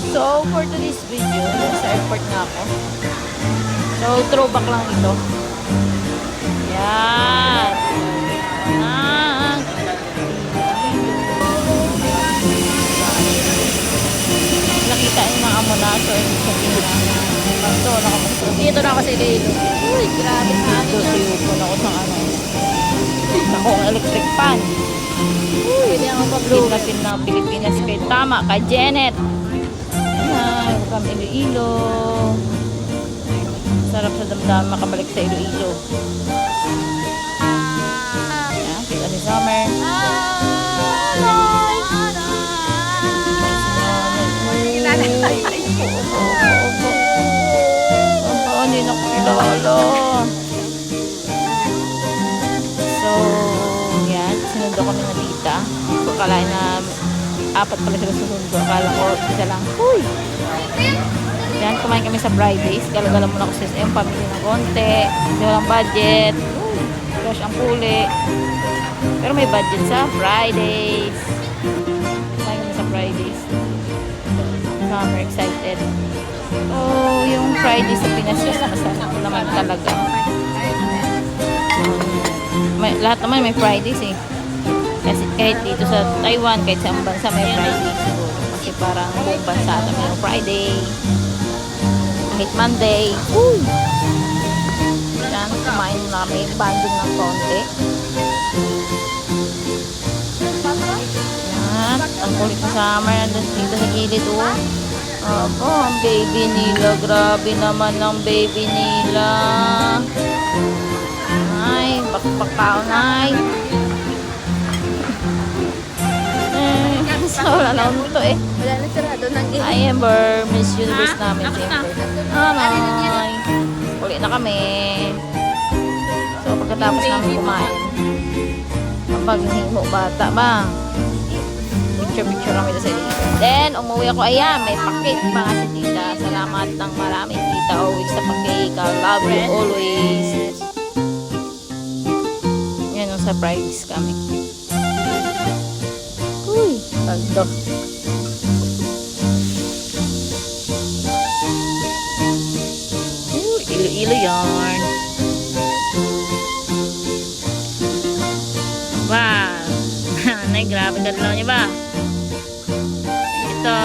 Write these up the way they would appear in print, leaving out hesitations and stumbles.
So, for today's video, sa airport nga ako. So, throwback lang ito. Yan. Ah. Nakita yung mga amo na. So, ibig sabihin na. Ito, nakapunta. Dito na ako sa Iloilo. Uy, grabe na. Dito, siyupon ako sa ano. Ako ang electric fan. Uy, hindi ako pa-blue. Pinapin ng Pilipinas kay Tama, kay Janet. Ayan, kami Iloilo. Sarap sa damdamin makabalik sa Iloilo. Ayan, kita si Summer. Hindi na ko kilala. So, yan. Sinundo kami na tita. Akalain na apat pala sila susundo. Akala ko isa lang. Uy! Yan, kumain kami sa Fridays. Gala-gala muna ko sa SM. Pamili ng konti. Hindi walang budget. Uy! Gosh, ang puli. Pero may budget sa Fridays. Kumain kami sa Fridays. Summer excited. Oh, yung Fridays sa Pinas masarap naman talaga. Lahat naman may Fridays eh. Kasi kahit dito sa Taiwan, kahit sa bansa may Fridays siguro. Kasi parang buong bansa ata mayroong Friday. Kahit Monday. Uy! Yan, kumain na kami. Banding ng konti. Yan. Ang kulit ng summer. Nandun dito sa gilid oh. Opo, ang baby nila. Grabe naman ang baby nila. Ay, bakbakaon ay. So, wala na akong to eh. Wala na sarado ng gate. Hi, Amber. Miss Universe namin si Amber. Hi. Uli na kami. So, pagkatapos namin kumain. Kapag himo bata ba? Picture kami sa dito. Then, umuwi ako. Ayan, may pakit pa nga si tita. Salamat ng maraming tita. Always sa pakit. I love you always. Yan yung surprise kami. Uy, tagdo. Ilo-ilo yarn. Wow. Nanay, grabe kadlaw niya ba? Ito.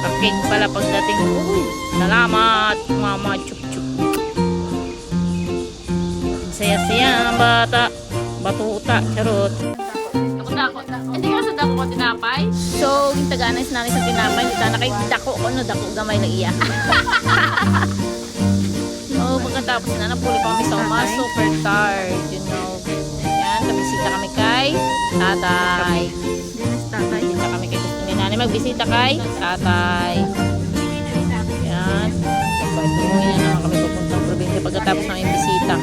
Pakik pala pagdating. Uy, salamat mama chup-chup. Saya-saya ang bata. Batuta, charot. Dako. Hindi ka sa dako ko tinapay? So, yung taga-anay sinanay sa tinapay. Hindi na kay dako ko, no? Dako gamay na iya. So, pagkatapos na, napuli pa kami sa uma. Super tired, you know. Yan, kabisita kami kay tatay. Bisita kami kay gusto ni nanay. Magbisita kay tatay. Yan. Umuwi na naman kami pupuntang probinsya pagkatapos ng yung bisita.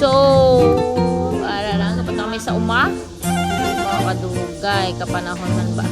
So, ara lang, kapag kami sa uma, makakadugay, kapanahonan ba?